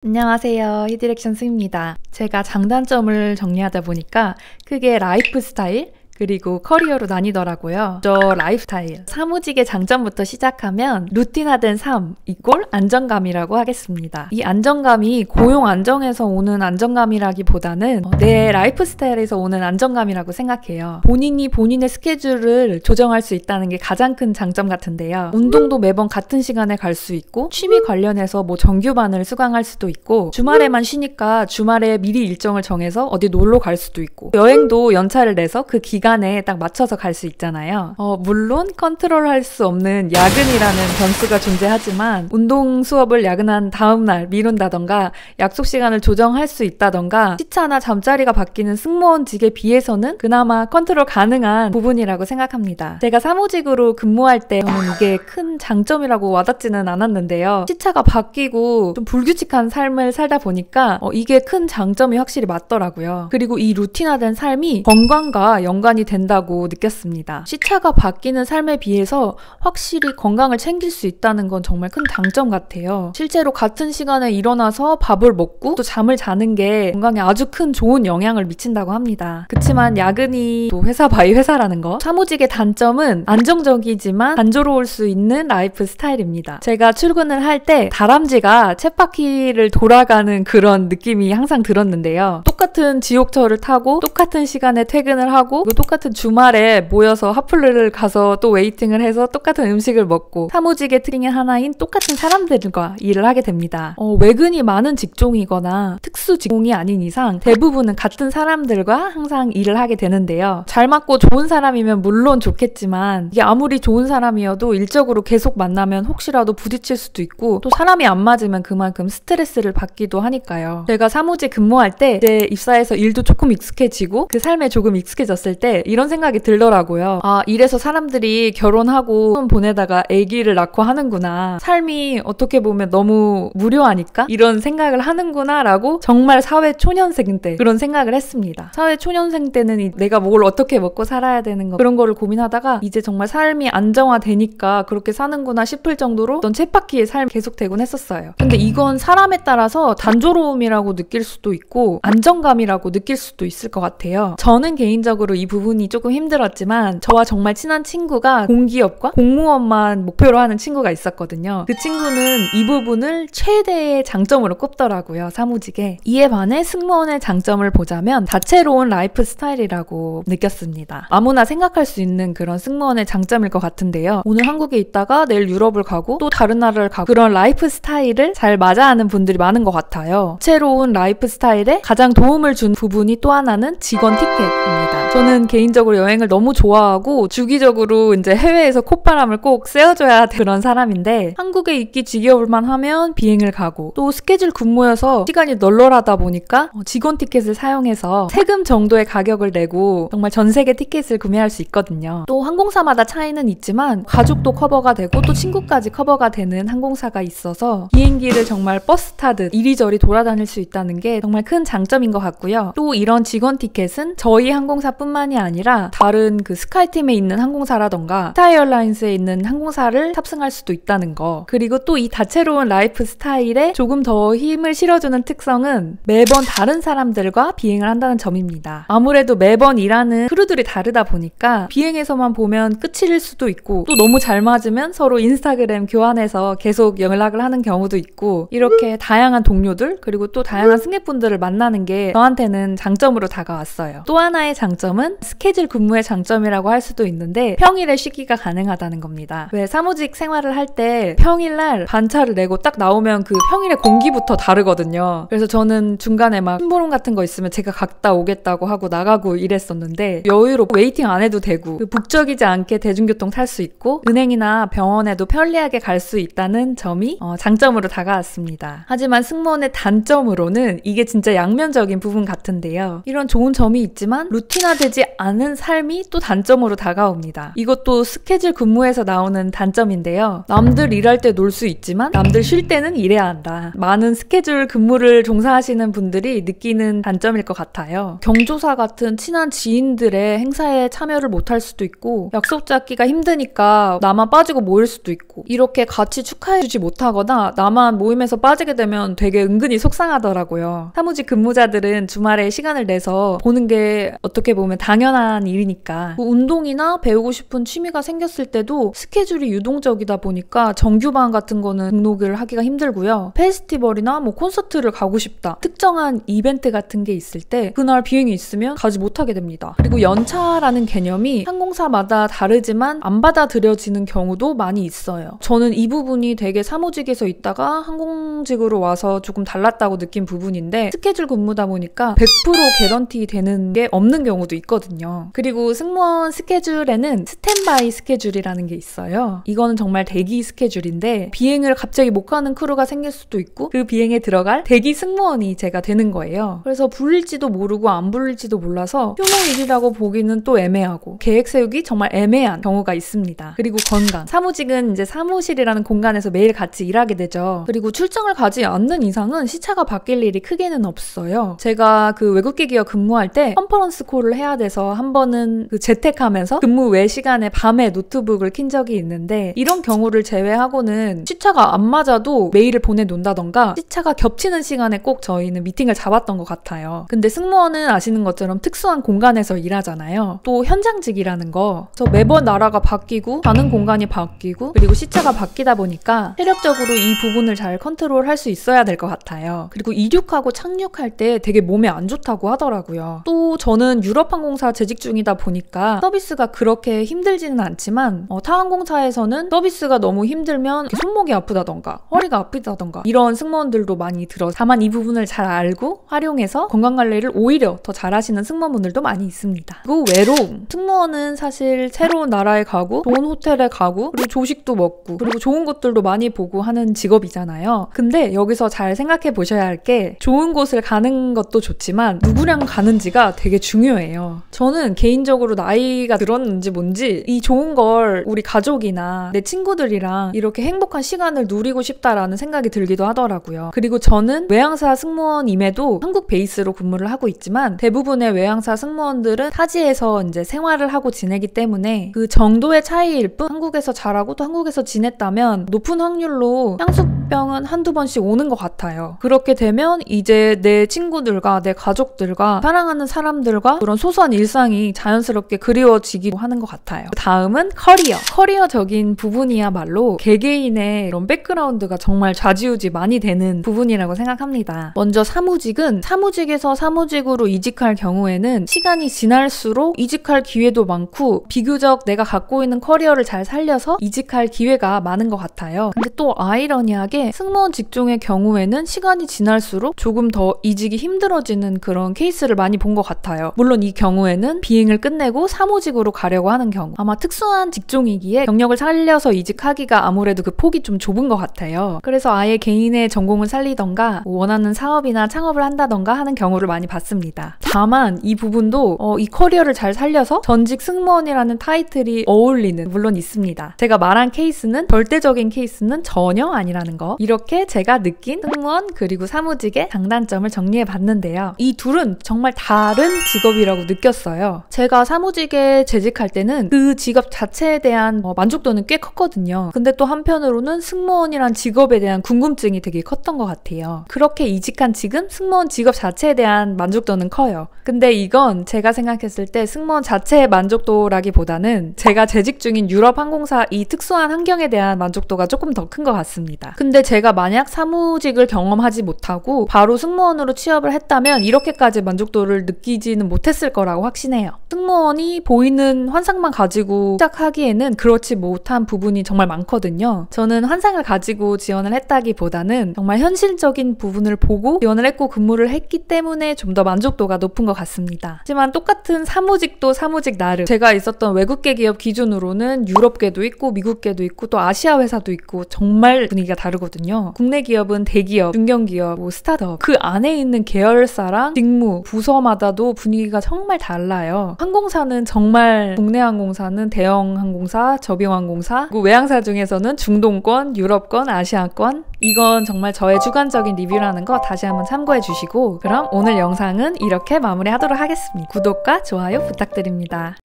안녕하세요. 히디렉션 승입니다. 제가 장단점을 정리하다 보니까 크게 라이프 스타일, 그리고 커리어로 나뉘더라고요. 저 라이프 스타일. 사무직의 장점부터 시작하면 루틴화된 삶 이꼴 안정감이라고 하겠습니다. 이 안정감이 고용 안정에서 오는 안정감이라기보다는 내 라이프 스타일에서 오는 안정감이라고 생각해요. 본인이 본인의 스케줄을 조정할 수 있다는 게 가장 큰 장점 같은데요. 운동도 매번 같은 시간에 갈 수 있고, 취미 관련해서 정규반을 수강할 수도 있고, 주말에만 쉬니까 주말에 미리 일정을 정해서 어디 놀러 갈 수도 있고, 여행도 연차를 내서 그 기간에 딱 맞춰서 갈 수 있잖아요. 물론 컨트롤할 수 없는 야근이라는 변수가 존재하지만 운동 수업을 야근한 다음날 미룬다던가 약속 시간을 조정할 수 있다던가 시차나 잠자리가 바뀌는 승무원직에 비해서는 그나마 컨트롤 가능한 부분이라고 생각합니다. 제가 사무직으로 근무할 때 저는 이게 큰 장점이라고 와닿지는 않았는데요. 시차가 바뀌고 좀 불규칙한 삶을 살다 보니까 이게 큰 장점이 확실히 맞더라고요. 그리고 이 루틴화된 삶이 건강과 연관이 된다고 느꼈습니다. 시차가 바뀌는 삶에 비해서 확실히 건강을 챙길 수 있다는 건 정말 큰 장점 같아요. 실제로 같은 시간에 일어나서 밥을 먹고 또 잠을 자는 게 건강에 아주 큰 좋은 영향을 미친다고 합니다. 그치만 야근이 또 회사 바이 회사라는 거. 사무직의 단점은 안정적이지만 단조로울 수 있는 라이프 스타일입니다. 제가 출근을 할 때 다람쥐가 쳇바퀴를 돌아가는 그런 느낌이 항상 들었는데요. 똑같은 지옥철을 타고 똑같은 시간에 퇴근을 하고 똑같은 주말에 모여서 핫플을 가서 또 웨이팅을 해서 똑같은 음식을 먹고 사무직의 특징의 하나인 똑같은 사람들과 일을 하게 됩니다. 외근이 많은 직종이거나 특수 직종이 아닌 이상 대부분은 같은 사람들과 항상 일을 하게 되는데요. 잘 맞고 좋은 사람이면 물론 좋겠지만 이게 아무리 좋은 사람이어도 일적으로 계속 만나면 혹시라도 부딪힐 수도 있고 또 사람이 안 맞으면 그만큼 스트레스를 받기도 하니까요. 제가 사무직 근무할 때 이제 입사해서 일도 조금 익숙해지고 그 삶에 조금 익숙해졌을 때 이런 생각이 들더라고요. 이래서 사람들이 결혼하고 돈 보내다가 아기를 낳고 하는구나. 삶이 어떻게 보면 너무 무료하니까 이런 생각을 하는구나 라고 정말 사회 초년생 때 그런 생각을 했습니다. 사회 초년생 때는 내가 뭘 어떻게 먹고 살아야 되는 거 그런 거를 고민하다가 이제 정말 삶이 안정화되니까 그렇게 사는구나 싶을 정도로 어떤 쳇바퀴의 삶이 계속되곤 했었어요. 근데 이건 사람에 따라서 단조로움이라고 느낄 수도 있고 안정감이라고 느낄 수도 있을 것 같아요. 저는 개인적으로 이 부분이 조금 힘들었지만 저와 정말 친한 친구가 공기업과 공무원만 목표로 하는 친구가 있었거든요. 그 친구는 이 부분을 최대의 장점으로 꼽더라고요. 사무직에. 이에 반해 승무원의 장점을 보자면 다채로운 라이프 스타일이라고 느꼈습니다. 아무나 생각할 수 있는 그런 승무원의 장점일 것 같은데요. 오늘 한국에 있다가 내일 유럽을 가고 또 다른 나라를 가고 그런 라이프 스타일을 잘 맞아하는 분들이 많은 것 같아요. 다채로운 라이프 스타일에 가장 도움을 준 부분이 또 하나는 직원 티켓입니다. 저는 개인적으로 여행을 너무 좋아하고 주기적으로 이제 해외에서 콧바람을 꼭 쐬어줘야 되는 그런 사람인데 한국에 있기 지겨울만 하면 비행을 가고 또 스케줄 근무여서 시간이 널널하다 보니까 직원 티켓을 사용해서 세금 정도의 가격을 내고 정말 전 세계 티켓을 구매할 수 있거든요. 또 항공사마다 차이는 있지만 가족도 커버가 되고 또 친구까지 커버가 되는 항공사가 있어서 비행기를 정말 버스 타듯 이리저리 돌아다닐 수 있다는 게 정말 큰 장점인 것 같고요. 또 이런 직원 티켓은 저희 항공사뿐만이 아니라 다른 그 스카이팀에 있는 항공사라던가 스타에어라인스에 있는 항공사를 탑승할 수도 있다는 거. 그리고 또 이 다채로운 라이프 스타일에 조금 더 힘을 실어주는 특성은 매번 다른 사람들과 비행을 한다는 점입니다. 아무래도 매번 일하는 크루들이 다르다 보니까 비행에서만 보면 끝일 수도 있고 또 너무 잘 맞으면 서로 인스타그램 교환해서 계속 연락을 하는 경우도 있고 이렇게 다양한 동료들 그리고 또 다양한 승객분들을 만나는 게 저한테는 장점으로 다가왔어요. 또 하나의 장점은 스케줄 근무의 장점이라고 할 수도 있는데 평일에 쉬기가 가능하다는 겁니다. 왜 사무직 생활을 할 때 평일날 반차를 내고 딱 나오면 그 평일의 공기부터 다르거든요. 그래서 저는 중간에 막 심부름 같은 거 있으면 제가 갔다 오겠다고 하고 나가고 이랬었는데 여유롭고 웨이팅 안 해도 되고 북적이지 않게 대중교통 탈 수 있고 은행이나 병원에도 편리하게 갈 수 있다는 점이 장점으로 다가왔습니다. 하지만 승무원의 단점으로는 이게 진짜 양면적인 부분 같은데요. 이런 좋은 점이 있지만 루틴화되지 않은 삶이 또 단점으로 다가옵니다. 이것도 스케줄 근무에서 나오는 단점인데요. 남들 일할 때 놀 수 있지만 남들 쉴 때는 일해야 한다. 많은 스케줄 근무를 종사하시는 분들이 느끼는 단점일 것 같아요. 경조사 같은 친한 지인들의 행사에 참여를 못할 수도 있고, 약속 잡기가 힘드니까 나만 빠지고 모일 수도 있고, 이렇게 같이 축하해주지 못하거나 나만 모임에서 빠지게 되면 되게 은근히 속상하더라고요. 사무직 근무자들은 주말에 시간을 내서 보는 게 어떻게 보면 당연한 일이니까. 운동이나 배우고 싶은 취미가 생겼을 때도 스케줄이 유동적이다 보니까 정규반 같은 거는 등록을 하기가 힘들고요. 페스티벌이나 콘서트를 가고 싶다, 특정한 이벤트 같은 게 있을 때 그날 비행이 있으면 가지 못하게 됩니다. 그리고 연차라는 개념이 항공사마다 다르지만 안 받아들여지는 경우도 많이 있어요. 저는 이 부분이 되게 사무직에서 있다가 항공직으로 와서 조금 달랐다고 느낀 부분인데, 스케줄 근무다 보니까 100% 개런티 되는 게 없는 경우도 있거든요. 그리고 승무원 스케줄에는 스탠바이 스케줄이라는 게 있어요. 이거는 정말 대기 스케줄인데, 비행을 갑자기 못 가는 크루가 생길 수도 있고 그 비행에 들어갈 대기 승무원이 제가 되는 거예요. 그래서 불릴지도 모르고 안 불릴지도 몰라서 휴무일이라고 보기는 또 애매하고 계획 세우기 정말 애매한 경우가 있습니다. 그리고 건강. 사무직은 이제 사무실이라는 공간에서 매일 같이 일하게 되죠. 그리고 출장을 가지 않는 이상은 시차가 바뀔 일이 크게는 없어요. 제가 그 외국계 기업 근무할 때 컨퍼런스 콜을 해야 돼서 한 번은 그 재택하면서 근무 외 시간에 밤에 노트북을 킨 적이 있는데, 이런 경우를 제외하고는 시차가 안 맞아도 메일을 보내놓는다던가 시차가 겹치는 시간에 꼭 저희는 미팅을 잡았던 것 같아요. 근데 승무원은 아시는 것처럼 특수한 공간에서 일하잖아요. 또 현장직이라는 거. 그래서 매번 나라가 바뀌고 가는 공간이 바뀌고 그리고 시차가 바뀌다 보니까 체력적으로 이 부분을 잘 컨트롤할 수 있어야 될 것 같아요. 그리고 이륙하고 착륙할 때 되게 몸에 안 좋다고 하더라고요. 또 저는 유럽항공사 재직 중이다 보니까 서비스가 그렇게 힘들지는 않지만 타 항공사에서는 서비스가 너무 힘들면 손목이 아프다던가 허리가 아프다던가 이런 승무원들도 많이 들어서, 다만 이 부분을 잘 알고 활용해서 건강관리를 오히려 더 잘하시는 승무원분들도 많이 있습니다. 그리고 외로움. 승무원은 사실 새로운 나라에 가고 좋은 호텔에 가고 그리고 조식도 먹고 그리고 좋은 곳들도 많이 보고 하는 직업이잖아요. 근데 여기서 잘 생각해 보셔야 할 게, 좋은 곳을 가는 것도 좋지만 누구랑 가는지가 되게 중요해요. 저는 개인적으로 나이가 들었는지 뭔지 이 좋은 걸 우리 가족이나 내 친구들이랑 이렇게 행복한 시간을 누리고 싶다라는 생각이 들기도 하더라고요. 그리고 저는 외항사 승무원임에도 한국 베이스로 근무를 하고 있지만 대부분의 외항사 승무원들은 타지에서 이제 생활을 하고 지내기 때문에 그 정도의 차이일 뿐, 한국에서 잘하고 또 한국에서 지냈다면 높은 확률로 향수병은 한두 번씩 오는 것 같아요. 그렇게 되면 이제 내 친구들과 내 가족들과 사랑하는 사람들과 그런 소소한 일상이 자연스럽게 그리워지기도 하는 것 같아요. 다음은 커리어. 커리어적인 부분이야말로 개개인의 이런 백그라운드가 정말 좌지우지 많이 되는 부분이라고 생각합니다. 먼저 사무직은 사무직에서 사무직으로 이직할 경우에는 시간이 지날수록 이직할 기회도 많고 비교적 내가 갖고 있는 커리어를 잘 살려서 이직할 기회가 많은 것 같아요. 근데 또 아이러니하게 승무원 직종의 경우에는 시간이 지날수록 조금 더 이직이 힘들어지는 그런 케이스를 많이 본 것 같아요. 물론 이 경우에는 비행을 끝내고 사무직으로 가려고 하는 경우, 아마 특수한 직종이기에 경력을 살려서 이직하기가 아무래도 그 폭이 좀 좁은 것 같아요. 그래서 아예 개인의 전공을 살리던가 원하는 사업이나 창업을 한다던가 하는 경우를 많이 봤습니다. 다만 이 부분도 이 커리어를 잘 살려서 전직 승무원이라는 타이틀이 어울리는, 물론 있습니다. 제가 말한 케이스는 절대적인 케이스는 전혀 아니라는 거. 이렇게 제가 느낀 승무원 그리고 사무직의 장단점을 정리해 봤는데요. 이 둘은 정말 다른 직업이라고 느꼈어요. 제가 사무직에 재직할 때는 그 직업 자체에 대한 만족도는 꽤 컸거든요. 근데 또 한편으로는 승무원이란 직업에 대한 궁금증이 되게 컸던 것 같아요. 그렇게 이직한 지금 승무원 직업 자체에 대한 만족도는 커요. 근데 이건 제가 생각했을 때 승무원 자체의 만족도라기보다는 제가 재직 중인 유럽 항공사 이 특수한 환경에 대한 만족도가 조금 더 큰 것 같습니다. 근데 제가 만약 사무직을 경험하지 못하고 바로 승무원으로 취업을 했다면 이렇게까지 만족도를 느끼지는 못했을 거라고 확신해요. 승무원이 보이는 환상만 가지고 시작하기에는 그렇지 못한 부분이 정말 많거든요. 저는 환상을 가지고 지원을 했다기보다는 정말 현실적인 부분을 보고 지원을 했고 근무를 했기 때문에 좀 더 만족도가 높은 것 같습니다. 하지만 똑같은 사무직도 사무직 나름, 제가 있었던 외국계 기업 기준으로는 유럽계도 있고 미국계도 있고 또 아시아 회사도 있고 정말 분위기가 다르거든요. 국내 기업은 대기업, 중견기업, 스타트업 그 안에 있는 계열사랑 직무, 부서마다도 분위기가 정말 달라요. 달라요. 항공사는 정말 국내 항공사는 대형 항공사, 저비용 항공사, 그리고 외항사 중에서는 중동권, 유럽권, 아시아권, 이건 정말 저의 주관적인 리뷰라는 거 다시 한번 참고해 주시고, 그럼 오늘 영상은 이렇게 마무리하도록 하겠습니다. 구독과 좋아요 부탁드립니다.